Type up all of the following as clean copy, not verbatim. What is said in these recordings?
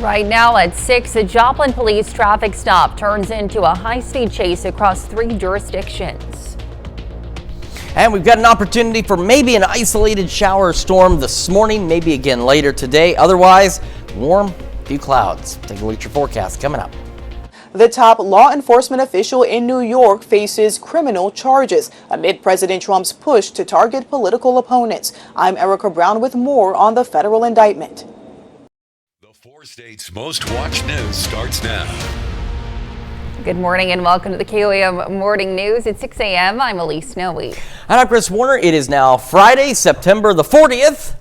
Right now at 6, a Joplin police traffic stop turns into a high-speed chase across 3 jurisdictions. And we've got an opportunity for maybe an isolated shower or storm this morning, maybe again later today. Otherwise, warm, few clouds. Take a look at your forecast coming up. The top law enforcement official in New York faces criminal charges amid President Trump's push to target political opponents. I'm Erica Brown with more on the federal indictment. The 4 states' most watched news starts now. Good morning and welcome to the KOAM Morning News at 6 a.m. I'm Elise Snowy. And I'm Chris Warner. It is now Friday, September the 40th.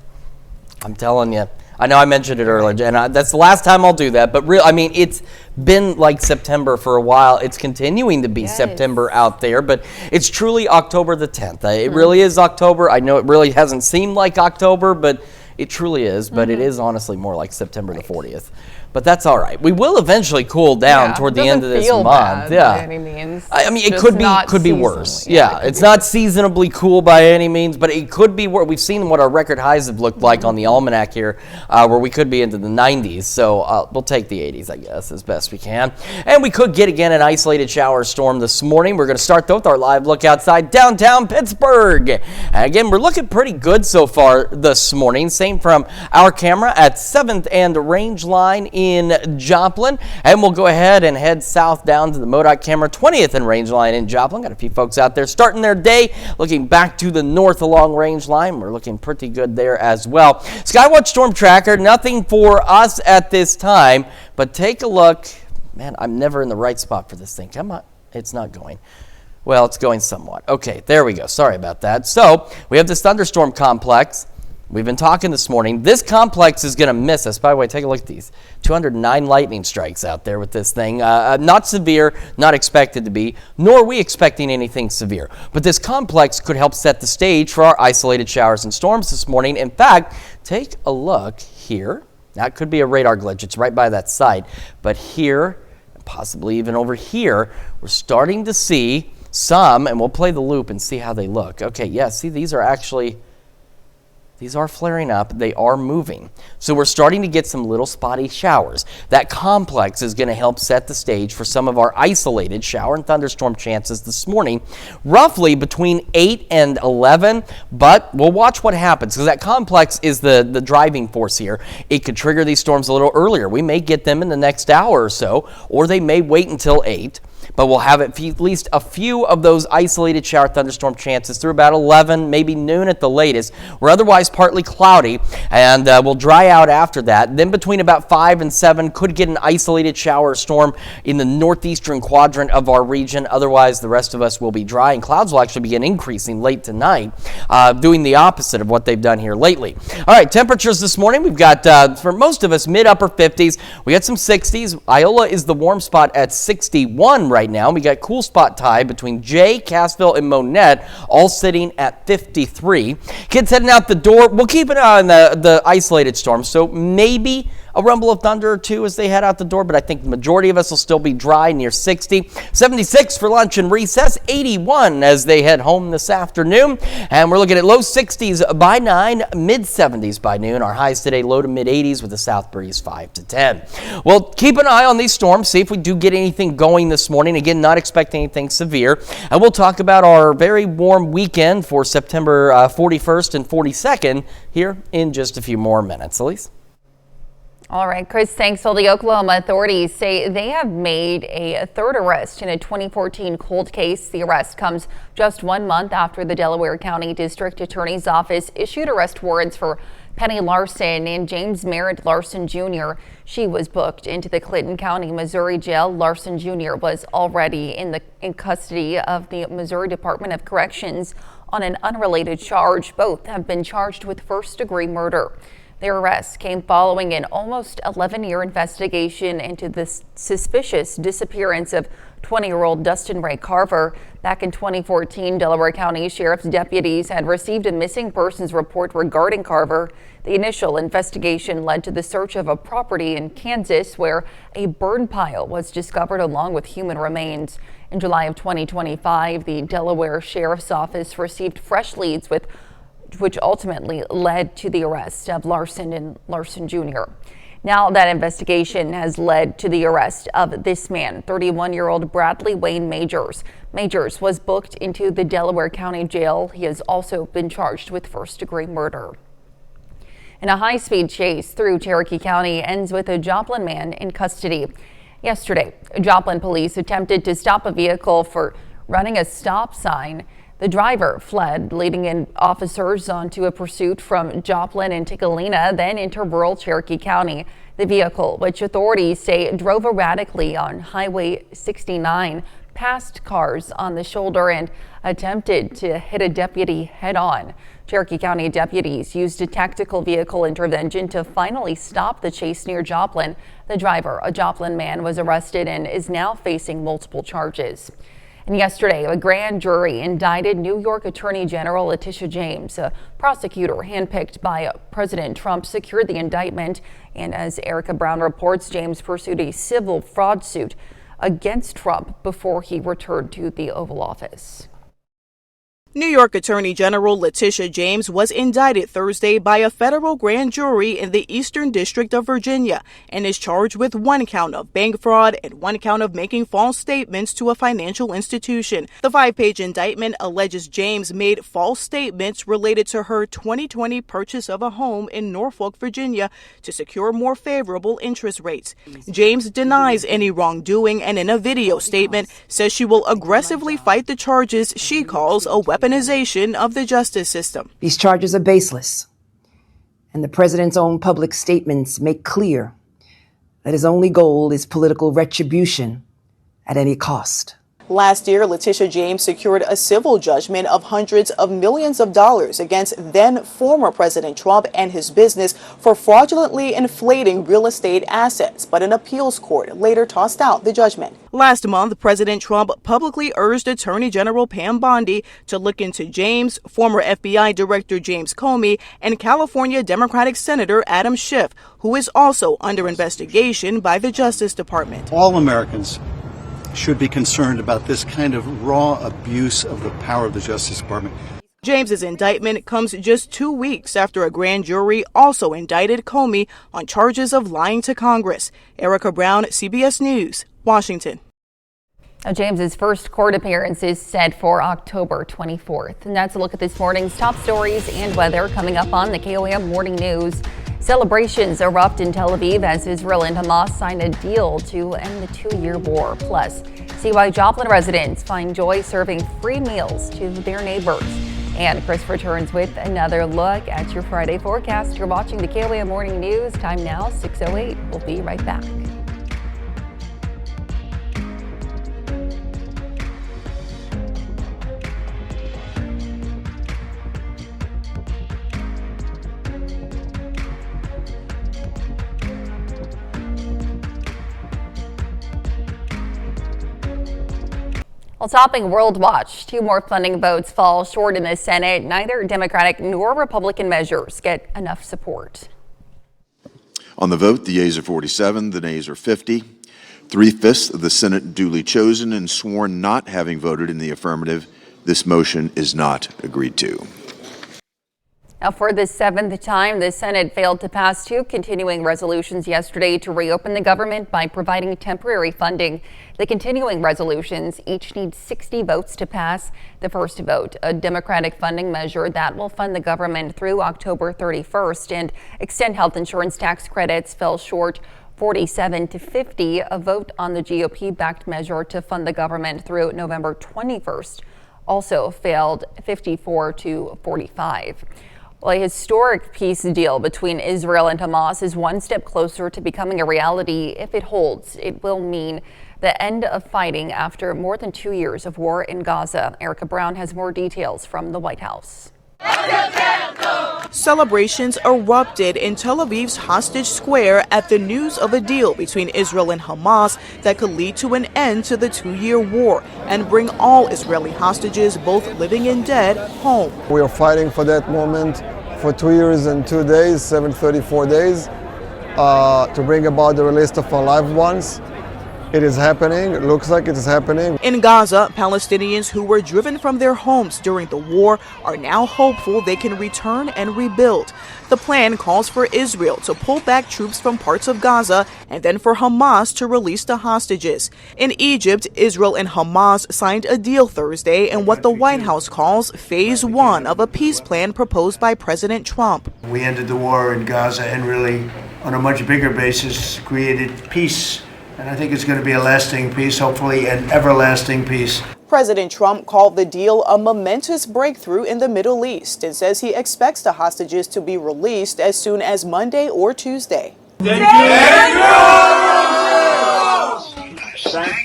I'm telling you. I know I mentioned it earlier, and that's the last time I'll do that. But it's been like September for a while. It's continuing to be September out there, but it's truly October the 10th. It really is October. I know it really hasn't seemed like October, but it truly is. But it is honestly more like September the 40th. But that's all right. We will eventually cool down toward the end of this month. By any means. I mean, it could be worse. Yeah, it's not seasonably cool by any means, but it could be worse. We've seen what our record highs have looked like on the almanac here, where we could be into the 90s. So we'll take the 80s, I guess, as best we can. And we could get again an isolated shower storm this morning. We're going to start though with our live look outside downtown Pittsburgh. And again, we're looking pretty good so far this morning. Same from our camera at 7th and Range Line in Joplin, and we'll go ahead and head south down to the MoDOT camera, 20th and Range Line in Joplin. Got a few folks out there starting their day, looking back to the north along Range Line. We're looking pretty good there as well. Skywatch Storm Tracker, nothing for us at this time, but take a look. Man, I'm never in the right spot for this thing. Come on, it's not going. Well, it's going somewhat. Okay, there we go. Sorry about that. So we have this thunderstorm complex. We've been talking this morning. This complex is going to miss us. By the way, take a look at these. 209 lightning strikes out there with this thing. Not severe, not expected to be, nor are we expecting anything severe. But this complex could help set the stage for our isolated showers and storms this morning. In fact, take a look here. That could be a radar glitch. It's right by that site. But here, possibly even over here, we're starting to see some, and we'll play the loop and see how they look. Okay, yeah, see, these are flaring up. They are moving. So we're starting to get some little spotty showers. That complex is going to help set the stage for some of our isolated shower and thunderstorm chances this morning, roughly between 8 and 11. But we'll watch what happens because that complex is the driving force here. It could trigger these storms a little earlier. We may get them in the next hour or so, or they may wait until 8. But we'll have at least a few of those isolated shower thunderstorm chances through about 11, maybe noon at the latest. We're otherwise partly cloudy, and we'll dry out after that. Then between about 5 and 7, could get an isolated shower or storm in the northeastern quadrant of our region. Otherwise, the rest of us will be dry, and clouds will actually begin increasing late tonight, doing the opposite of what they've done here lately. All right, temperatures this morning, we've got, for most of us, mid-upper 50s. We got some 60s. Iola is the warm spot at 61 right now. We got cool spot tie between Jay, Cassville, and Monette, all sitting at 53. Kids heading out the door. We'll keep an eye on the isolated storms, so maybe a rumble of thunder or two as they head out the door, but I think the majority of us will still be dry near 60. 76 for lunch and recess, 81 as they head home this afternoon, and we're looking at low 60s by 9, mid 70s by noon. Our highs today low to mid 80s with a south breeze 5 to 10. We'll keep an eye on these storms, see if we do get anything going this morning. Again, not expecting anything severe, and we'll talk about our very warm weekend for September 41st and 42nd here in just a few more minutes. Elise? All right, Chris, thanks. Well, the Oklahoma authorities say they have made a third arrest in a 2014 cold case. The arrest comes just 1 month after the Delaware County District Attorney's Office issued arrest warrants for Penny Larson and James Merritt Larson Jr. She was booked into the Clinton County, Missouri jail. Larson Jr. was already in custody of the Missouri Department of Corrections on an unrelated charge. Both have been charged with first-degree murder. Their arrest came following an almost 11-year investigation into the suspicious disappearance of 20-year-old Dustin Ray Carver. Back in 2014, Delaware County Sheriff's deputies had received a missing persons report regarding Carver. The initial investigation led to the search of a property in Kansas where a burn pile was discovered along with human remains. In July of 2025, the Delaware Sheriff's Office received fresh leads which ultimately led to the arrest of Larson and Larson Jr. Now that investigation has led to the arrest of this man, 31-year-old Bradley Wayne Majors. Majors was booked into the Delaware County Jail. He has also been charged with first-degree murder. And a high-speed chase through Cherokee County ends with a Joplin man in custody. Yesterday, Joplin police attempted to stop a vehicle for running a stop sign. The driver fled, leading in officers onto a pursuit from Joplin into Galena, then into rural Cherokee County. The vehicle, which authorities say drove erratically on Highway 69, passed cars on the shoulder and attempted to hit a deputy head-on. Cherokee County deputies used a tactical vehicle intervention to finally stop the chase near Joplin. The driver, a Joplin man, was arrested and is now facing multiple charges. And yesterday, a grand jury indicted New York Attorney General Letitia James. A prosecutor handpicked by President Trump secured the indictment. And as Erica Brown reports, James pursued a civil fraud suit against Trump before he returned to the Oval Office. New York Attorney General Letitia James was indicted Thursday by a federal grand jury in the Eastern District of Virginia and is charged with 1 count of bank fraud and 1 count of making false statements to a financial institution. The 5-page indictment alleges James made false statements related to her 2020 purchase of a home in Norfolk, Virginia, to secure more favorable interest rates. James denies any wrongdoing and in a video statement says she will aggressively fight the charges she calls a weaponization of the justice system. These charges are baseless, and the president's own public statements make clear that his only goal is political retribution at any cost. Last year, Letitia James secured a civil judgment of hundreds of millions of dollars against then former President Trump and his business for fraudulently inflating real estate assets, but an appeals court later tossed out the judgment. Last month, President Trump publicly urged Attorney General Pam Bondi to look into James, former FBI Director James Comey, and California Democratic Senator Adam Schiff, who is also under investigation by the Justice Department. All Americans should be concerned about this kind of raw abuse of the power of the Justice Department. James's indictment comes just 2 weeks after a grand jury also indicted Comey on charges of lying to Congress. Erica Brown, CBS News, Washington. Now, James's first court appearance is set for October 24th. And that's a look at this morning's top stories and weather coming up on the KOAM Morning News. Celebrations erupt in Tel Aviv as Israel and Hamas sign a deal to end the 2-year war. Plus, see why Joplin residents find joy serving free meals to their neighbors. And Chris returns with another look at your Friday forecast. You're watching the KOAM Morning News. Time now, 6:08. We'll be right back. Well, topping World Watch, 2 more funding votes fall short in the Senate. Neither Democratic nor Republican measures get enough support. On the vote, the yeas are 47, the nays are 50. 3/5 of the Senate duly chosen and sworn not having voted in the affirmative. This motion is not agreed to. Now, for the 7th time, the Senate failed to pass 2 continuing resolutions yesterday to reopen the government by providing temporary funding. The continuing resolutions each need 60 votes to pass. The first vote, a Democratic funding measure that will fund the government through October 31st and extend health insurance tax credits, fell short 47 to 50. A vote on the GOP-backed measure to fund the government through November 21st also failed 54 to 45. Well, a historic peace deal between Israel and Hamas is one step closer to becoming a reality. If it holds, it will mean the end of fighting after more than 2 years of war in Gaza. Erica Brown has more details from the White House. Celebrations erupted in Tel Aviv's Hostage Square at the news of a deal between Israel and Hamas that could lead to an end to the 2-year war and bring all Israeli hostages, both living and dead, home. We are fighting for that moment for 2 years and 2 days, 734 days, to bring about the release of our loved ones. It is happening. It looks like it is happening. In Gaza, Palestinians who were driven from their homes during the war are now hopeful they can return and rebuild. The plan calls for Israel to pull back troops from parts of Gaza and then for Hamas to release the hostages. In Egypt, Israel and Hamas signed a deal Thursday in what the White House calls Phase 1 of a peace plan proposed by President Trump. We ended the war in Gaza and really, on a much bigger basis, created peace. And I think it's going to be a lasting peace, hopefully an everlasting peace. President Trump called the deal a momentous breakthrough in the Middle East and says he expects the hostages to be released as soon as Monday or Tuesday. Thank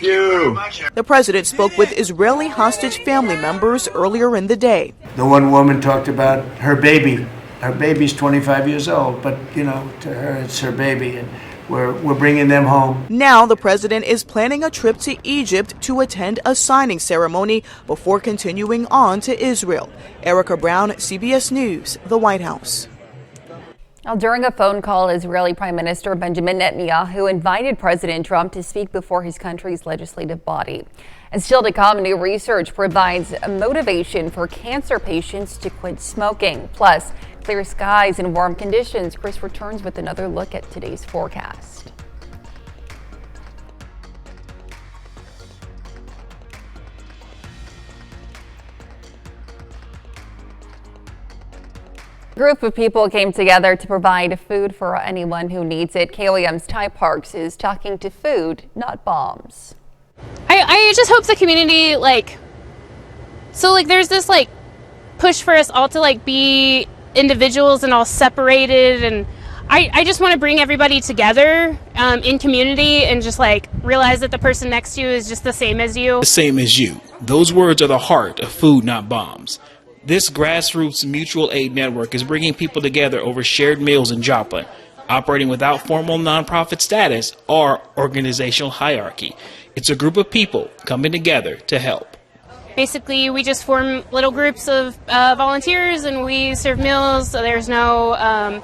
you. The president spoke with Israeli hostage family members earlier in the day. The one woman talked about her baby. Her baby's 25 years old, but, you know, to her it's her baby. And we're bringing them home. Now the president is planning a trip to Egypt to attend a signing ceremony before continuing on to Israel. Erica Brown, CBS News, the White House. Now, during a phone call, Israeli Prime Minister Benjamin Netanyahu invited President Trump to speak before his country's legislative body. And still to come, new research provides motivation for cancer patients to quit smoking. Plus, clear skies and warm conditions. Chris returns with another look at today's forecast. A group of people came together to provide food for anyone who needs it. KOAM's Ty Parks is talking to food, not bombs. I just hope the community, there's this, push for us all to, be individuals and all separated, and I just want to bring everybody together in community and just, realize that the person next to you is just the same as you. The same as you. Those words are the heart of Food Not Bombs. This grassroots mutual aid network is bringing people together over shared meals in Joplin, operating without formal nonprofit status or organizational hierarchy. It's a group of people coming together to help. Basically, we just form little groups of volunteers and we serve meals. So there's no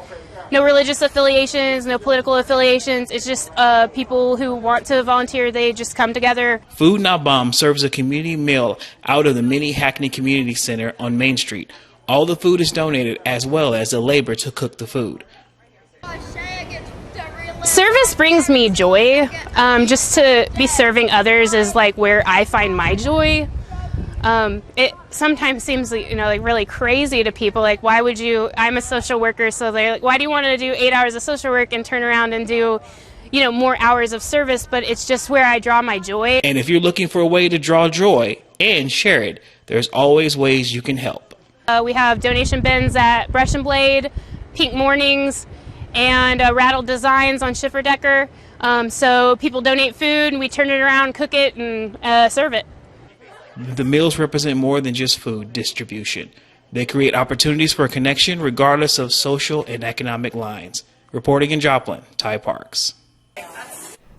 religious affiliations, no political affiliations. It's just people who want to volunteer. They just come together. Food Not Bombs serves a community meal out of the mini Hackney Community Center on Main Street. All the food is donated as well as the labor to cook the food. Service brings me joy. Just to be serving others is where I find my joy. It sometimes seems really crazy to people. Why would you? I'm a social worker, so they're why do you want to do 8 hours of social work and turn around and do, more hours of service? But it's just where I draw my joy. And if you're looking for a way to draw joy and share it, there's always ways you can help. We have donation bins at Brush and Blade, Pink Mornings, and Rattle Designs on Schiffer-Decker. So people donate food, and we turn it around, cook it, and serve it. The meals represent more than just food distribution. They create opportunities for connection regardless of social and economic lines. Reporting in Joplin, Ty Parks.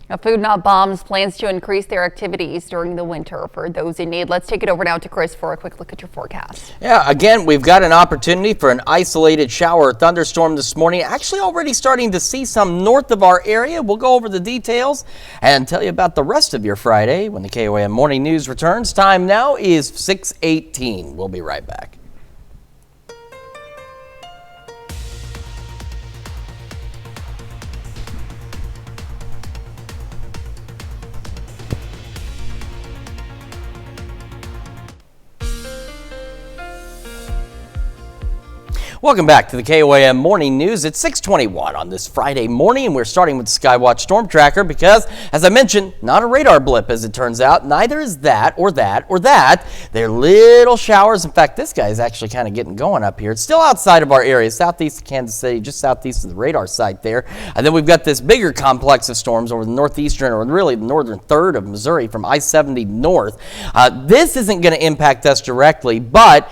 Now, Food Not Bombs plans to increase their activities during the winter for those in need. Let's take it over now to Chris for a quick look at your forecast. Yeah, again, we've got an opportunity for an isolated shower or thunderstorm this morning. Actually, already starting to see some north of our area. We'll go over the details and tell you about the rest of your Friday when the KOAM Morning News returns. Time now is 6:18. We'll be right back. Welcome back to the KOAM Morning News. It's 6:21 on this Friday morning, and we're starting with the Skywatch Storm Tracker because, as I mentioned, not a radar blip as it turns out. Neither is that or that or that. They're little showers. In fact, this guy is actually kind of getting going up here. It's still outside of our area, southeast of Kansas City, just southeast of the radar site there. And then we've got this bigger complex of storms over the northeastern, or really the northern third of Missouri from I-70 north. This isn't going to impact us directly, but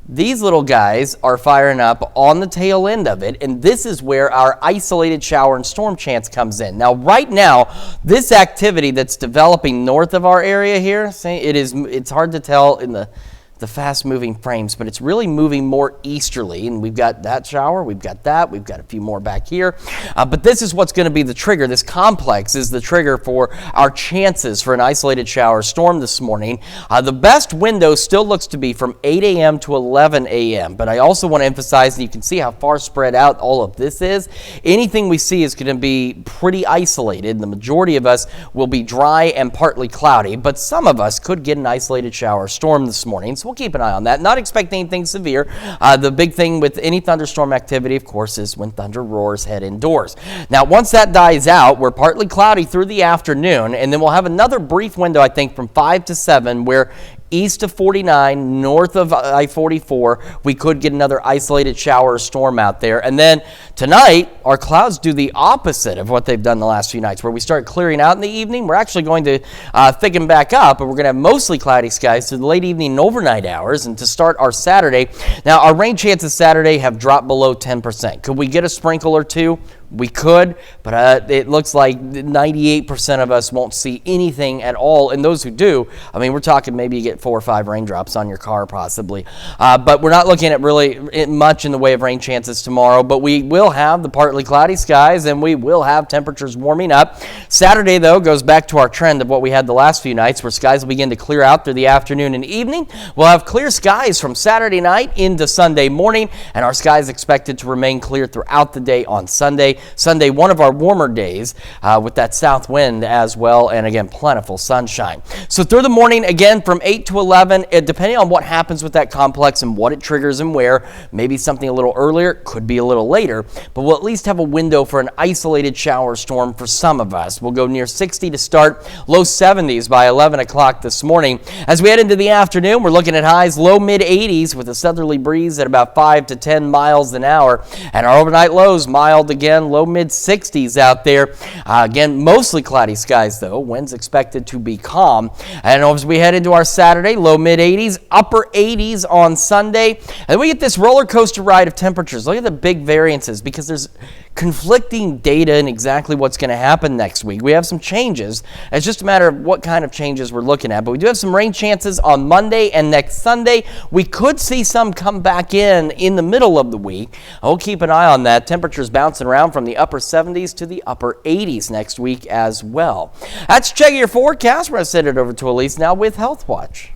these little guys are firing up on the tail end of it, and this is where our isolated shower and storm chance comes in. Now, right now, this activity that's developing north of our area here, it's hard to tell in the the fast-moving frames, but it's really moving more easterly, and we've got that shower, we've got a few more back here, but this is what's going to be the trigger. This complex is the trigger for our chances for an isolated shower storm this morning. The best window still looks to be from 8 a.m. to 11 a.m., but I also want to emphasize, and you can see how far spread out all of this is, anything we see is going to be pretty isolated. The majority of us will be dry and partly cloudy, but some of us could get an isolated shower storm this morning, so we'll keep an eye on that. Not expecting anything severe. The big thing with any thunderstorm activity, of course, is when thunder roars, head indoors. Now, once that dies out, we're partly cloudy through the afternoon, and then we'll have another brief window, I think, from 5 to 7, where east of 49, north of I-44, we could get another isolated shower or storm out there. And then tonight, our clouds do the opposite of what they've done the last few nights, where we start clearing out in the evening. We're actually going to thicken back up, and we're going to have mostly cloudy skies through the late evening and overnight hours. And to start our Saturday, now our rain chances Saturday have dropped below 10%. Could we get a sprinkle or two? We could, but it looks like 98% of us won't see anything at all. And those who do, I mean, we're talking maybe you get 4 or 5 raindrops on your car possibly. But we're not looking at really much in the way of rain chances tomorrow. But we will have the partly cloudy skies, and we will have temperatures warming up. Saturday, though, goes back to our trend of what we had the last few nights, where skies will begin to clear out through the afternoon and evening. We'll have clear skies from Saturday night into Sunday morning, and our skies expected to remain clear throughout the day on Sunday. Sunday, one of our warmer days with that south wind as well, and again, plentiful sunshine. So through the morning, again, from 8 to 11, depending on what happens with that complex and what it triggers and where, maybe something a little earlier, could be a little later, but we'll at least have a window for an isolated shower storm for some of us. We'll go near 60 to start, low 70s by 11 o'clock this morning. As we head into the afternoon, we're looking at highs low mid 80s with a southerly breeze at about 5 to 10 miles an hour, and our overnight lows mild again, low mid 60s out there. Again, mostly cloudy skies though. Winds expected to be calm. And as we head into our Saturday, low mid 80s, upper 80s on Sunday. And we get this roller coaster ride of temperatures. Look at the big variances, because there's conflicting data in exactly what's going to happen next week. We have some changes. It's just a matter of what kind of changes we're looking at. But we do have some rain chances on Monday and next Sunday. We could see some come back in the middle of the week. We'll keep an eye on that. Temperatures bouncing around from the upper 70s to the upper 80s next week as well. That's checking your forecast. We're going to send it over to Elise now with Health Watch.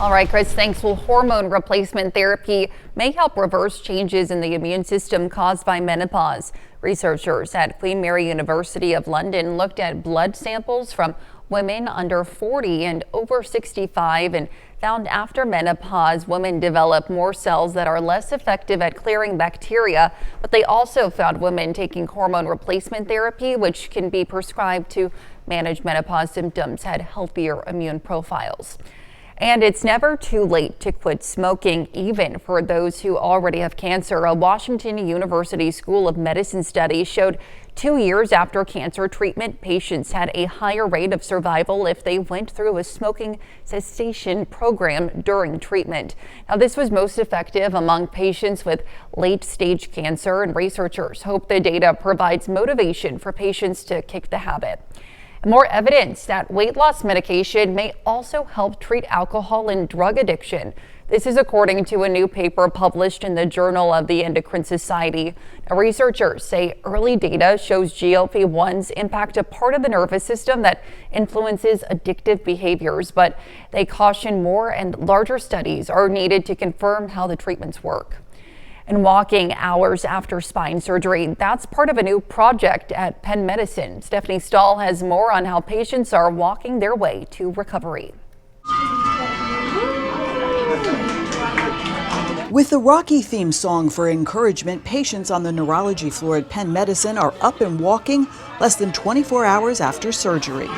All right, Chris, thanks. Well, hormone replacement therapy may help reverse changes in the immune system caused by menopause. Researchers at Queen Mary University of London looked at blood samples from women under 40 and over 65 and found after menopause, women develop more cells that are less effective at clearing bacteria, but they also found women taking hormone replacement therapy, which can be prescribed to manage menopause symptoms, had healthier immune profiles. And it's never too late to quit smoking, even for those who already have cancer. A Washington University School of Medicine study showed 2 years after cancer treatment, patients had a higher rate of survival if they went through a smoking cessation program during treatment. Now, this was most effective among patients with late-stage cancer, and researchers hope the data provides motivation for patients to kick the habit. More evidence that weight loss medication may also help treat alcohol and drug addiction. This is according to a new paper published in the Journal of the Endocrine Society. Now, researchers say early data shows GLP-1s impact a part of the nervous system that influences addictive behaviors, but they caution more and larger studies are needed to confirm how the treatments work. And walking hours after spine surgery, that's part of a new project at Penn Medicine. Stephanie Stahl has more on how patients are walking their way to recovery. With the Rocky theme song for encouragement, patients on the neurology floor at Penn Medicine are up and walking less than 24 hours after surgery.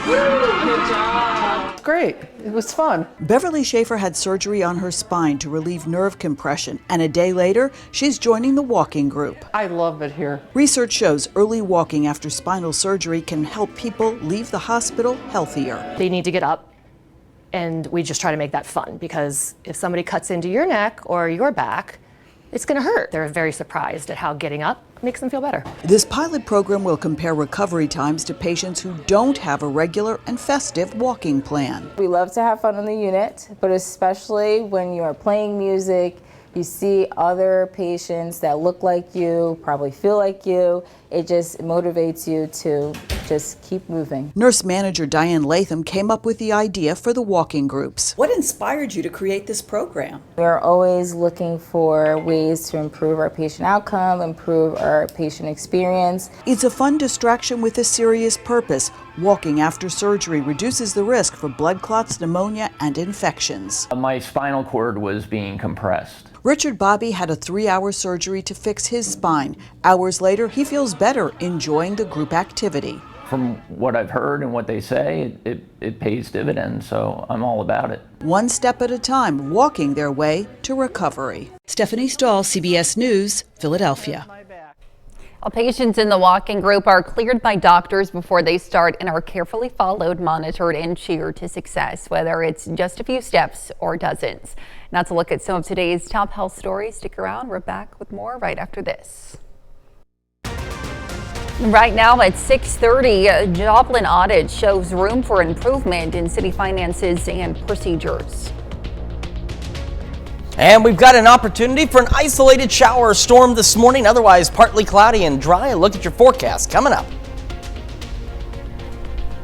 Great. It was fun. Beverly Schaefer had surgery on her spine to relieve nerve compression, and a day later, she's joining the walking group. I love it here. Research shows early walking after spinal surgery can help people leave the hospital healthier. They need to get up, and we just try to make that fun, because if somebody cuts into your neck or your back, it's going to hurt. They're very surprised at how getting up makes them feel better. This pilot program will compare recovery times to patients who don't have a regular and festive walking plan. We love to have fun in the unit, but especially when you are playing music, you see other patients that look like you, probably feel like you. It just motivates you to just keep moving. Nurse manager Diane Latham came up with the idea for the walking groups. What inspired you to create this program? We're always looking for ways to improve our patient outcome, improve our patient experience. It's a fun distraction with a serious purpose. Walking after surgery reduces the risk for blood clots, pneumonia, and infections. My spinal cord was being compressed. Richard Bobby had a 3-hour surgery to fix his spine. Hours later, he feels better, enjoying the group activity. From what I've heard and what they say, it pays dividends, so I'm all about it. One step at a time, walking their way to recovery. Stephanie Stahl, CBS News, Philadelphia. All patients in the walking group are cleared by doctors before they start and are carefully followed, monitored, and cheered to success, whether it's just a few steps or dozens. Now to look at some of today's top health stories. Stick around. We're back with more right after this. Right now at 6:30, a Joplin audit shows room for improvement in city finances and procedures. And we've got an opportunity for an isolated shower or storm this morning, otherwise partly cloudy and dry. A look at your forecast coming up.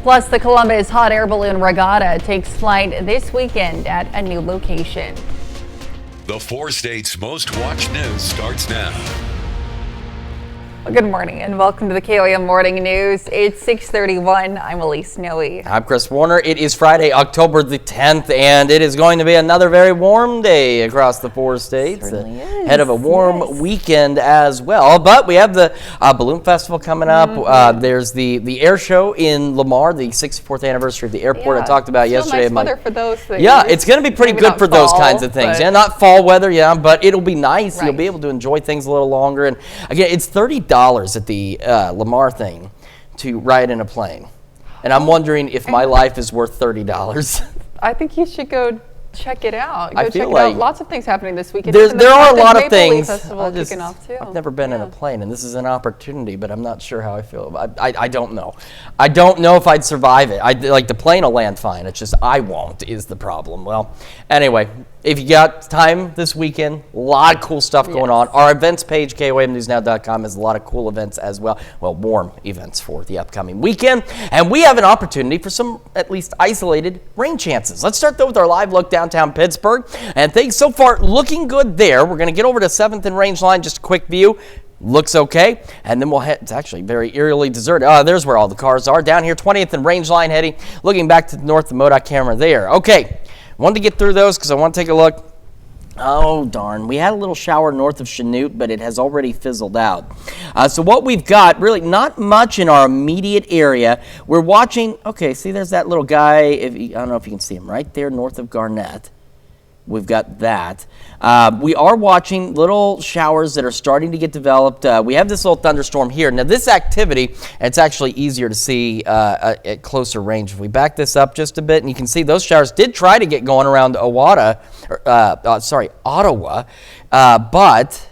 Plus, the Columbus Hot Air Balloon Regatta takes flight this weekend at a new location. The 4 states' most watched news starts now. Well, good morning and welcome to the KOAM Morning News. It's 6:31. I'm Elise Noe. I'm Chris Warner. It is Friday, October the 10th, and it is going to be another very warm day across the 4 states. Certainly is. Ahead of a warm weekend as well. But we have the Balloon Festival coming up. There's the air show in Lamar, the 64th anniversary of the airport I talked about yesterday. Nice weather for those things. Yeah, it's going to be pretty Maybe good for those kinds of things. but- Yeah, not fall weather, but it'll be nice. Right. You'll be able to enjoy things a little longer. And again, it's $30 at the Lamar thing to ride in a plane. And I'm wondering if my life is worth $30. I think you should go check it out. I Go feel check it like out. Lots of things happening this weekend. There Even the are a Maple lot of Leaf things. Festival kicking off too. I've never been in a plane, and this is an opportunity, but I'm not sure how I feel about it. I don't know. I don't know if I'd survive it. Like the plane will land fine. It's just I won't is the problem. Well, anyway, if you got time this weekend, a lot of cool stuff going on. Our events page, KOAMnewsnow.com, has a lot of cool events as well. Well, warm events for the upcoming weekend. And we have an opportunity for some at least isolated rain chances. Let's start though with our live look downtown Pittsburgh. And things so far looking good there. We're going to get over to 7th and Range Line, just a quick view. Looks okay, and then we'll head, it's actually very eerily deserted. There's where all the cars are. Down here, 20th and Range Line heading, looking back to the north, the MoDOT camera there. Okay, wanted to get through those because I want to take a look. Oh, darn. We had a little shower north of Chanute, but it has already fizzled out. So what we've got, really not much in our immediate area. We're watching, okay, see there's that little guy, I don't know if you can see him, right there north of Garnett. We've got that. We are watching little showers that are starting to get developed. We have this little thunderstorm here. Now this activity, it's actually easier to see at closer range. If we back this up just a bit, and you can see those showers did try to get going around Ottawa, but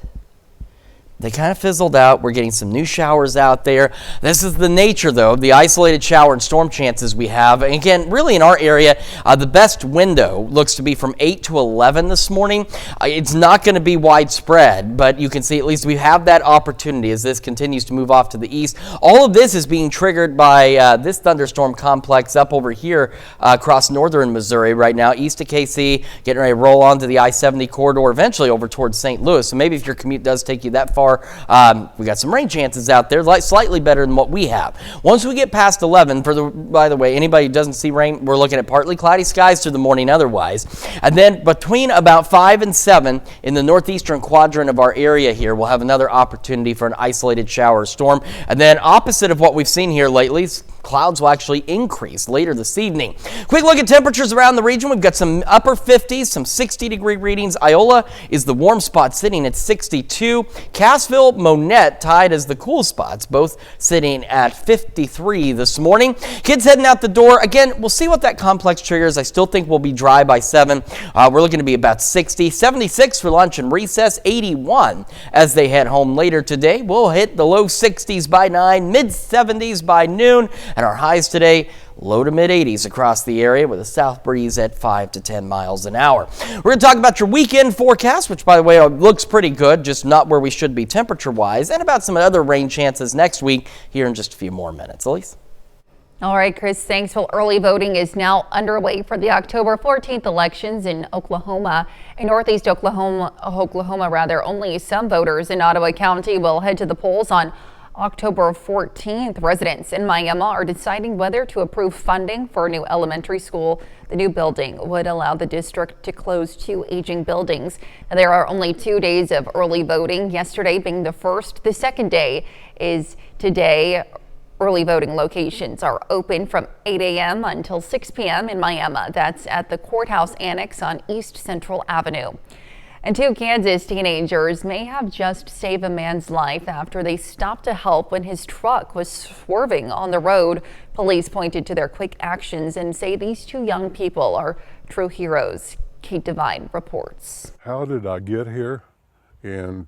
they kind of fizzled out. We're getting some new showers out there. This is the nature, though, of the isolated shower and storm chances we have. And again, really in our area, the best window looks to be from 8 to 11 this morning. It's not going to be widespread, but you can see at least we have that opportunity as this continues to move off to the east. All of this is being triggered by this thunderstorm complex up over here across northern Missouri right now, east of KC, getting ready to roll onto the I-70 corridor, eventually over towards St. Louis. So maybe if your commute does take you that far, we got some rain chances out there, slightly better than what we have. Once we get past 11, by the way, anybody who doesn't see rain, we're looking at partly cloudy skies through the morning otherwise. And then between about 5 and 7 in the northeastern quadrant of our area here, we'll have another opportunity for an isolated shower or storm. And then opposite of what we've seen here lately, Clouds will actually increase later this evening. Quick look at temperatures around the region. We've got some upper 50s, some 60-degree readings. Iola is the warm spot sitting at 62. Cassville, Monette tied as the cool spots, both sitting at 53 this morning. Kids heading out the door. Again, we'll see what that complex triggers. I still think we'll be dry by 7. We're looking to be about 60. 76 for lunch and recess. 81 as they head home later today. We'll hit the low 60s by 9, mid 70s by noon, and our highs today low to mid 80s across the area with a south breeze at 5 to 10 miles an hour. We're going to talk about your weekend forecast, which by the way looks pretty good, just not where we should be temperature wise, and about some other rain chances next week here in just a few more minutes. Elise? All right, Chris, thanks. Well, early voting is now underway for the October 14th elections in Oklahoma. In northeast Oklahoma, only some voters in Ottawa County will head to the polls on October 14th. Residents in Miami are deciding whether to approve funding for a new elementary school. The new building would allow the district to close 2 aging buildings. Now, there are only 2 days of early voting, yesterday being the first. The second day is today. Early voting locations are open from 8 a.m. until 6 p.m. in Miami. That's at the Courthouse Annex on East Central Avenue. And 2 Kansas teenagers may have just saved a man's life after they stopped to help when his truck was swerving on the road. Police pointed to their quick actions and say these 2 young people are true heroes. Kate Devine reports. How did I get here? And,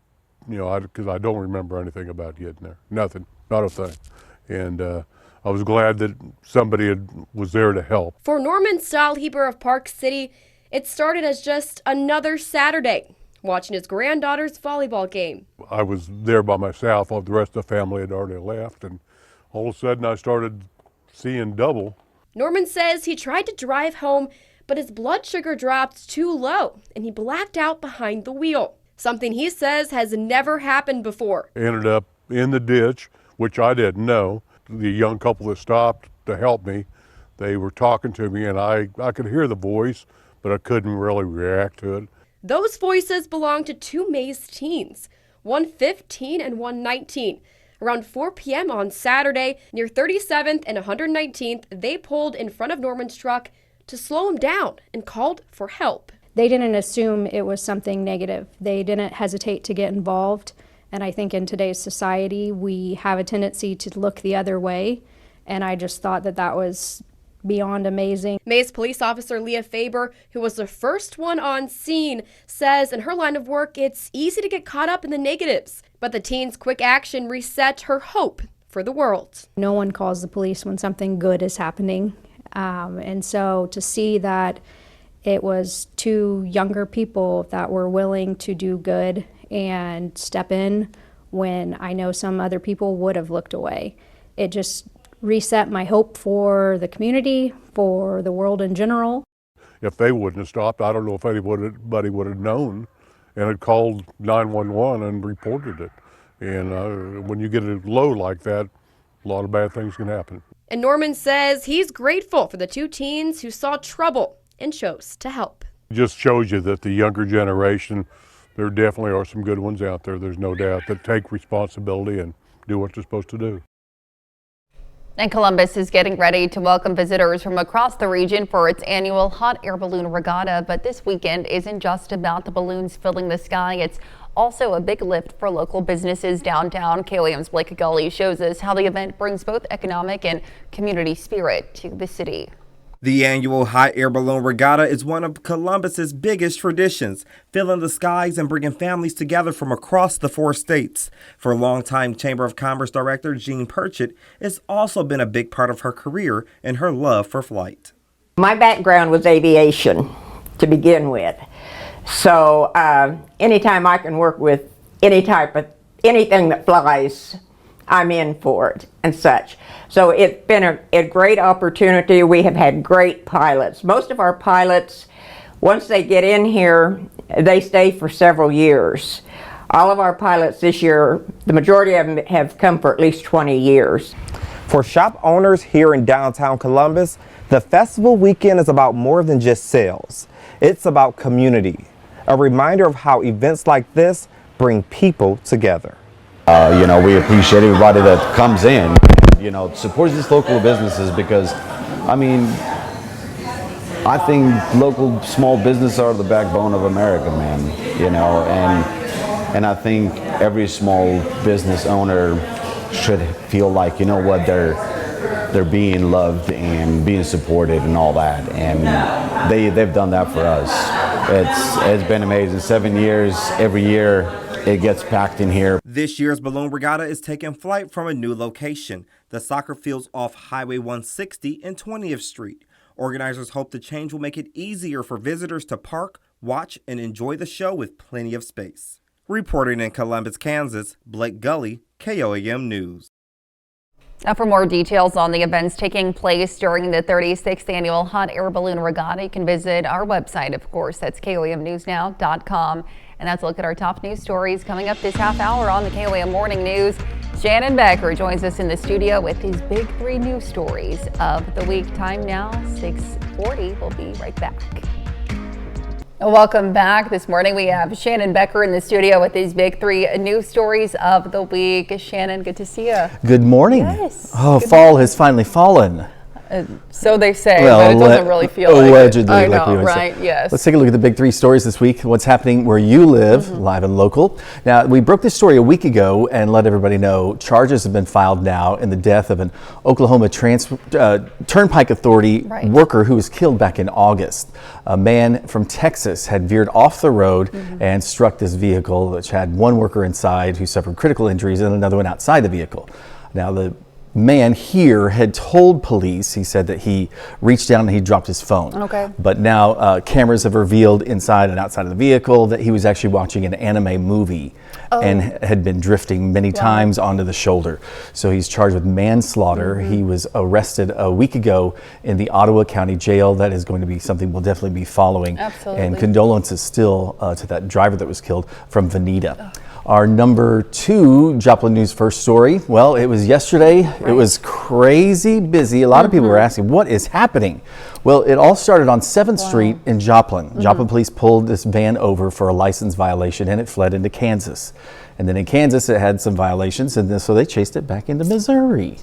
because I don't remember anything about getting there. Nothing, not a thing. And I was glad that somebody was there to help. For Norman Stahlheber of Park City, it started as just another Saturday, watching his granddaughter's volleyball game. I was there by myself. All the rest of the family had already left. And all of a sudden I started seeing double. Norman says he tried to drive home, but his blood sugar dropped too low and he blacked out behind the wheel. Something he says has never happened before. Ended up in the ditch, which I didn't know. The young couple that stopped to help me, they were talking to me and I could hear the voice, but I couldn't really react to it. Those voices belong to 2 Mays teens, one 15 and one 19. Around 4 p.m. on Saturday, near 37th and 119th, they pulled in front of Norman's truck to slow him down and called for help. They didn't assume it was something negative. They didn't hesitate to get involved. And I think in today's society, we have a tendency to look the other way. And I just thought that was beyond amazing. Mays police officer Leah Faber, who was the first one on scene, says in her line of work, it's easy to get caught up in the negatives. But the teen's quick action reset her hope for the world. No one calls the police when something good is happening. And so to see that it was 2 younger people that were willing to do good and step in when I know some other people would have looked away. It just reset my hope for the community, for the world in general. If they wouldn't have stopped, I don't know if anybody would have known and had called 911 and reported it. And when you get it low like that, a lot of bad things can happen. And Norman says he's grateful for the 2 teens who saw trouble and chose to help. It just shows you that the younger generation, there definitely are some good ones out there, there's no doubt, that take responsibility and do what they're supposed to do. And Columbus is getting ready to welcome visitors from across the region for its annual hot air balloon regatta. But this weekend isn't just about the balloons filling the sky. It's also a big lift for local businesses downtown. KOAM's Blake Gully shows us how the event brings both economic and community spirit to the city. The annual Hot Air Balloon Regatta is one of Columbus's biggest traditions, filling the skies and bringing families together from across the 4 states. For longtime Chamber of Commerce Director Jean Purchett, it's also been a big part of her career and her love for flight. My background was aviation to begin with, so anytime I can work with anything that flies, I'm in for it and such. So it's been a great opportunity. We have had great pilots. Most of our pilots, once they get in here, they stay for several years. All of our pilots this year, the majority of them have come for at least 20 years. For shop owners here in downtown Columbus, the festival weekend is about more than just sales. It's about community, a reminder of how events like this bring people together. We appreciate everybody that comes in. you know, support these local businesses because, I mean, I think local small businesses are the backbone of America, man, you know, and I think every small business owner should feel like, you know what, they're being loved and being supported and all that, and they've done that for us. It's been amazing. 7 years, every year it gets packed in here. This year's Balloon Regatta is taking flight from a new location, the soccer fields off Highway 160 and 20th Street. Organizers hope the change will make it easier for visitors to park, watch, and enjoy the show with plenty of space. Reporting in Columbus, Kansas, Blake Gully, KOAM News. Now for more details on the events taking place during the 36th Annual Hot Air Balloon Regatta, you can visit our website, of course. That's KOAMnewsnow.com. And that's a look at our top news stories coming up this half hour on the KOAM Morning News. Shannon Becker joins us in the studio with his big 3 news stories of the week. Time now, 6:40. We'll be right back. Welcome back. This morning we have Shannon Becker in the studio with these big 3 news stories of the week. Shannon, good to see you. Good morning. Yes. Oh, fall has finally fallen. So they say, but it doesn't really feel like allegedly, it. I like we know, always right? say. Yes. Let's take a look at the big 3 stories this week. What's happening where you live, live and local. Now, we broke this story a week ago and let everybody know charges have been filed now in the death of an Oklahoma Turnpike Authority worker who was killed back in August. A man from Texas had veered off the road and struck this vehicle, which had one worker inside who suffered critical injuries and another one outside the vehicle. Now, the man here had told police, he said that he reached down and he dropped his phone. Okay. But now cameras have revealed inside and outside of the vehicle that he was actually watching an anime movie and had been drifting many times onto the shoulder. So he's charged with manslaughter. He was arrested a week ago in the Ottawa County Jail. That is going to be something we'll definitely be following. Absolutely. And condolences still to that driver that was killed from Veneta. Our number 2 Joplin News first story. Well, it was yesterday. It was crazy busy. A lot of people were asking, what is happening? Well, it all started on 7th Street in Joplin. Joplin police pulled this van over for a license violation and it fled into Kansas. And then in Kansas, it had some violations, and so they chased it back into Missouri.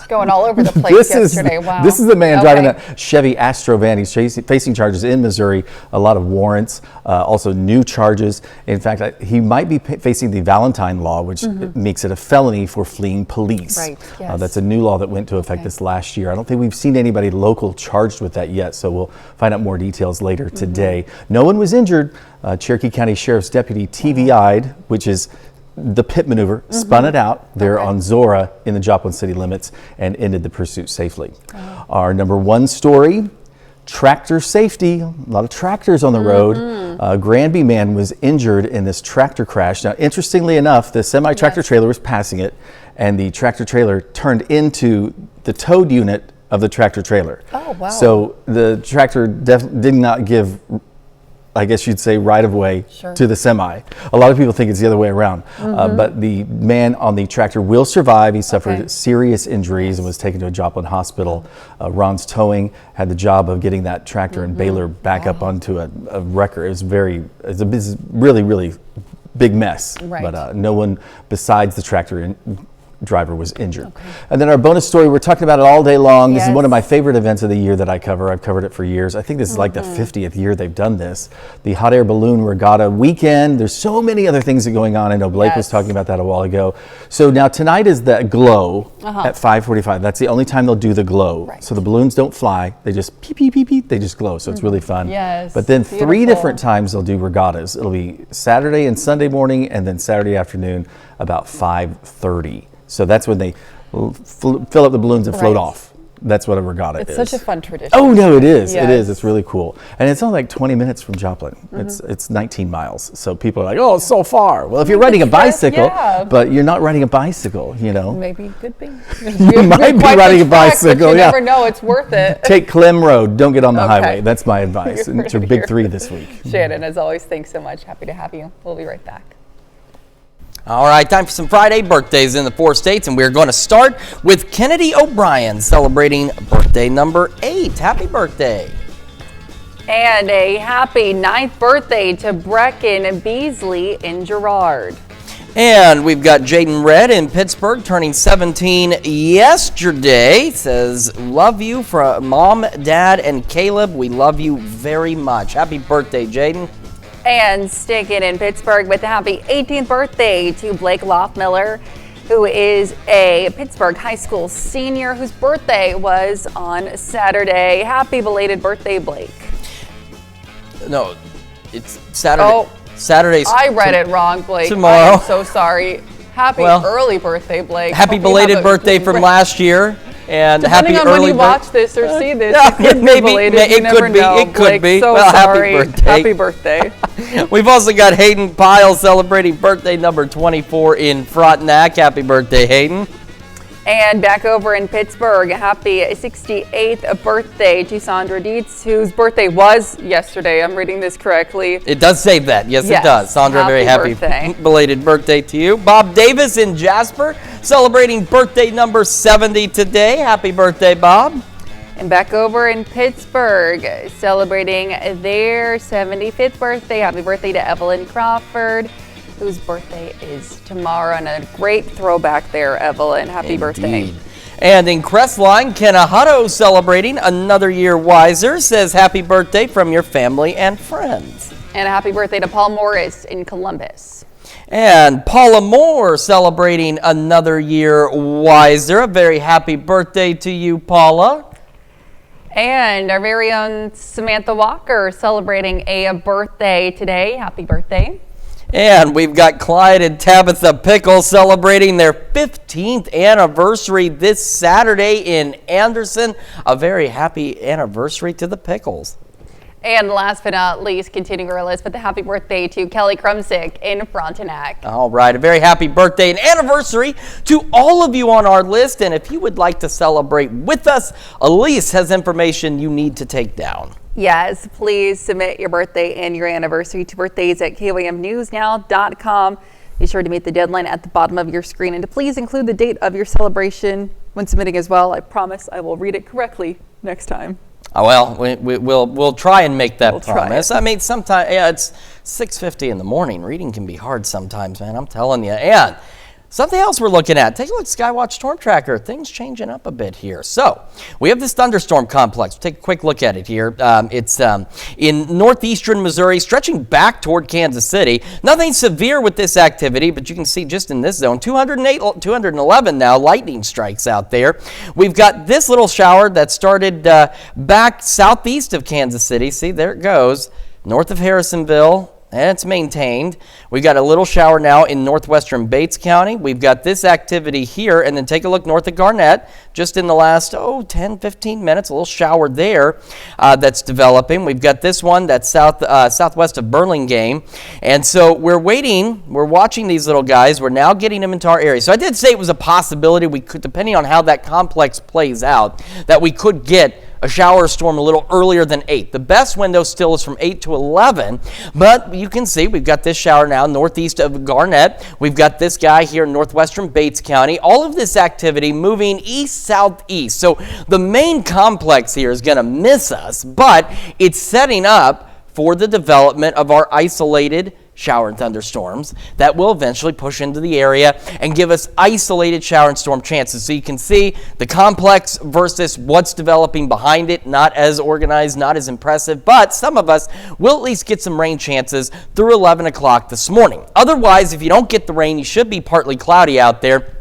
Going all over the place yesterday. Wow. This is the man driving that Chevy Astro van. He's facing charges in Missouri, a lot of warrants, also new charges. In fact, he might be facing the Valentine law, which makes it a felony for fleeing police. Right. Yes. That's a new law that went into effect this last year. I don't think we've seen anybody local charged with that yet, so we'll find out more details later today. No one was injured. Cherokee County Sheriff's Deputy TVI'd, which is the pit maneuver, spun it out there on Zora in the Joplin city limits and ended the pursuit safely. Our number 1 story, tractor safety. A lot of tractors on the road. A Granby man was injured in this tractor crash. Now, interestingly enough, the semi-tractor trailer was passing it and the tractor trailer turned into the towed unit of the tractor trailer. Oh, wow. So the tractor did not give, I guess you'd say, right of way to the semi. A lot of people think it's the other way around, but the man on the tractor will survive. He suffered serious injuries and was taken to a Joplin hospital. Ron's Towing had the job of getting that tractor and baler back up onto a wrecker. It's a really, really big mess, but no one besides the tractor driver was injured. And then our bonus story, we're talking about it all day long. This is one of my favorite events of the year that I cover. I've covered it for years. I think this is like the 50th year they've done this. The Hot Air Balloon Regatta weekend. There's so many other things that are going on. I know Blake was talking about that a while ago. So now tonight is that glow at 5:45. That's the only time they'll do the glow. So the balloons don't fly. They just peep, peep, peep, peep. They just glow. So it's really fun. But then 3 different times they'll do regattas. It'll be Saturday and Sunday morning and then Saturday afternoon about 5:30. So that's when they fill up the balloons and float off. That's what a regatta is. It's such a fun tradition. Oh, no, it is. It is. It's really cool. And it's only like 20 minutes from Joplin. It's 19 miles. So people are like, oh, it's so far. Well, if you're riding a bicycle, but you're not riding a bicycle, you know. Maybe you could be. You might be riding a bicycle. You never know. It's worth it. Take Clem Road. Don't get on the highway. That's my advice. It's your big 3 this week. Shannon, as always, thanks so much. Happy to have you. We'll be right back. All right, time for some Friday birthdays in the 4 states, and we're going to start with Kennedy O'Brien celebrating birthday number 8. Happy birthday. And a happy 9th birthday to Brecken Beasley in Girard. And we've got Jaden Red in Pittsburgh turning 17 yesterday. Says, love you from Mom, Dad, and Caleb. We love you very much. Happy birthday, Jaden. And sticking in Pittsburgh with a happy 18th birthday to Blake Loffmiller, who is a Pittsburgh High School senior whose birthday was on Saturday. Happy belated birthday, Blake. No, it's Saturday. Oh. Saturday's I read it wrong, Blake. tomorrow. I am so sorry. Happy early birthday, Blake. Happy Hope you have belated a birthday from last year. And Depending happy on early when you watch this or see this, yeah, it could be maybe, belated. it You never could be. know, It could Blake. be. So well, sorry. happy birthday. Happy birthday. We've also got Hayden Pyle celebrating birthday number 24 in Frontenac. Happy birthday, Hayden. And back over in Pittsburgh, happy 68th birthday to Sandra Dietz, whose birthday was yesterday. I'm reading this correctly. It does say that. Yes, it does. Sandra, very happy birthday. belated birthday to you. Bob Davis in Jasper celebrating birthday number 70 today. Happy birthday, Bob. And back over in Pittsburgh, celebrating their 75th birthday. Happy birthday to Evelyn Crawford, whose birthday is tomorrow. And a great throwback there, Evelyn. Happy birthday. And in Crestline, Kenna Hutto celebrating another year wiser, says happy birthday from your family and friends. And a happy birthday to Paul Morris in Columbus. And Paula Moore celebrating another year wiser. A very happy birthday to you, Paula. And our very own Samantha Walker celebrating a birthday today. Happy birthday. And we've got Clyde and Tabitha Pickle celebrating their 15th anniversary this Saturday in Anderson. A very happy anniversary to the Pickles. And last but not least, continuing our list with a happy birthday to Kelly Krumsick in Frontenac. All right, a very happy birthday and anniversary to all of you on our list. And if you would like to celebrate with us, Elise has information you need to take down. Yes, please submit your birthday and your anniversary to birthdays@kymnewsnow.com. Be sure to meet the deadline at the bottom of your screen and to please include the date of your celebration when submitting as well. I promise I will read it correctly next time. Oh, well, we'll try and make that promise. I mean, sometimes, it's 6:50 in the morning. Reading can be hard sometimes, man. I'm telling you. And something else we're looking at. Take a look at Skywatch Storm Tracker. Things changing up a bit here. So we have this thunderstorm complex. We'll take a quick look at it here. It's in northeastern Missouri, stretching back toward Kansas City. Nothing severe with this activity, but you can see just in this zone, 211 now lightning strikes out there. We've got this little shower that started back southeast of Kansas City. See, there it goes, north of Harrisonville. And it's maintained. We've got a little shower now in northwestern Bates County. We've got this activity here, and then take a look north of Garnett. Just in the last, 10, 15 minutes, a little shower there that's developing. We've got this one that's southwest of Burlingame. And so we're waiting. We're watching these little guys. We're now getting them into our area. So I did say it was a possibility we could, depending on how that complex plays out, that we could get a shower storm a little earlier than 8. The best window still is from 8 to 11, but you can see we've got this shower now northeast of Garnett. We've got this guy here in northwestern Bates County. All of this activity moving east-southeast. So the main complex here is going to miss us, but it's setting up for the development of our isolated shower and thunderstorms that will eventually push into the area and give us isolated shower and storm chances. So you can see the complex versus what's developing behind it, not as organized, not as impressive, but some of us will at least get some rain chances through 11 o'clock this morning. Otherwise, if you don't get the rain, you should be partly cloudy out there.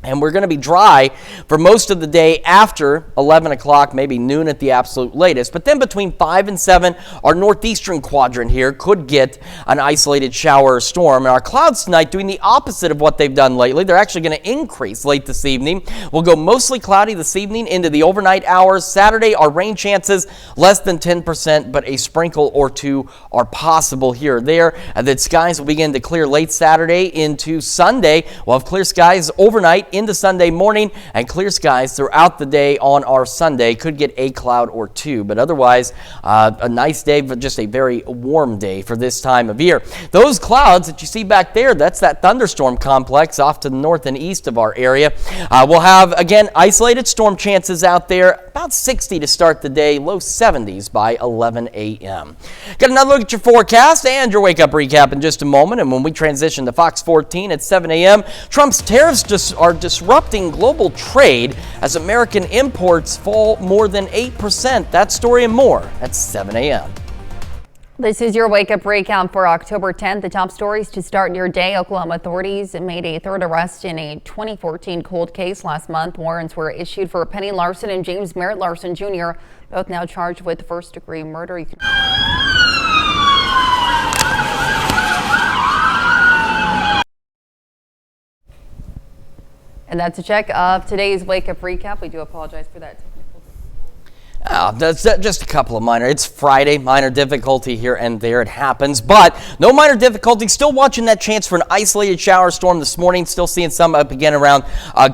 And we're going to be dry for most of the day after 11 o'clock, maybe noon at the absolute latest. But then between 5 and 7, our northeastern quadrant here could get an isolated shower or storm. And our clouds tonight doing the opposite of what they've done lately. They're actually going to increase late this evening. We'll go mostly cloudy this evening into the overnight hours. Saturday, our rain chances less than 10%, but a sprinkle or two are possible here or there. And then skies will begin to clear late Saturday into Sunday. We'll have clear skies overnight into Sunday morning, and clear skies throughout the day on our Sunday. Could get a cloud or two, but otherwise a nice day, but just a very warm day for this time of year. Those clouds that you see back there, that's that thunderstorm complex off to the north and east of our area. We'll have, again, isolated storm chances out there, about 60 to start the day, low 70s by 11 a.m. Got another look at your forecast and your wake-up recap in just a moment, and when we transition to Fox 14 at 7 a.m., Trump's tariffs are disrupting global trade as American imports fall more than 8%. That story and more at 7 a.m. This is your wake-up recap for October 10th. The top stories to start your day. Oklahoma authorities made a third arrest in a 2014 cold case last month. Warrants were issued for Penny Larson and James Merritt Larson Jr., both now charged with first-degree murder. And that's a check of today's wake-up recap. We do apologize for that. That's just a couple of minor. It's Friday, minor difficulty here and there. It happens, but no minor difficulty. Still watching that chance for an isolated shower storm this morning. Still seeing some up again around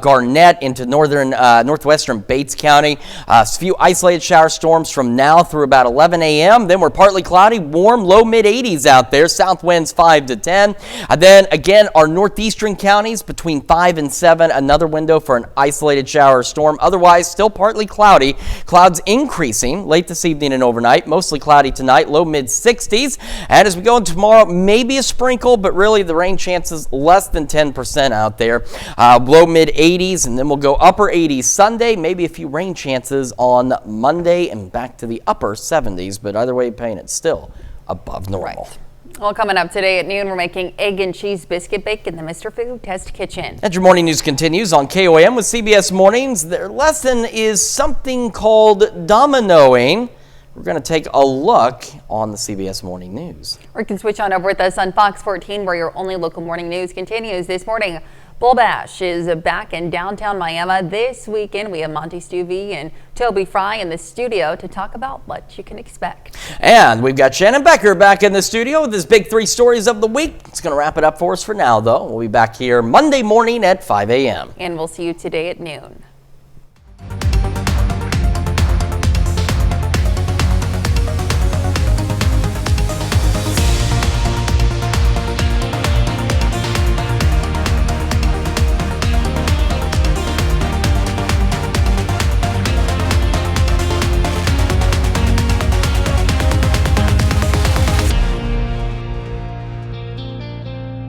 Garnett into northwestern Bates County. A few isolated shower storms from now through about 11 a.m. Then we're partly cloudy, warm, low mid 80s out there. South winds 5 to 10. And then again, our northeastern counties between 5 and 7. Another window for an isolated shower storm. Otherwise, still partly cloudy. Clouds increasing late this evening and overnight. Mostly cloudy tonight, low mid 60s. And as we go into tomorrow, maybe a sprinkle, but really the rain chances less than 10% out there. Low mid 80s, and then we'll go upper 80s Sunday. Maybe a few rain chances on Monday and back to the upper 70s. But either way, paint it's still above normal. Right. Well, coming up today at noon, we're making egg and cheese biscuit bake in the Mr. Food Test Kitchen. And your morning news continues on KOAM with CBS Mornings. Their lesson is something called dominoing. We're going to take a look on the CBS Morning News. Or you can switch on over with us on Fox 14, where your only local morning news continues this morning. Bull Bash is back in downtown Miami this weekend. We have Monty Stuvey and Toby Fry in the studio to talk about what you can expect. And we've got Shannon Becker back in the studio with his big 3 stories of the week. It's going to wrap it up for us for now, though. We'll be back here Monday morning at 5 a.m. And we'll see you today at noon.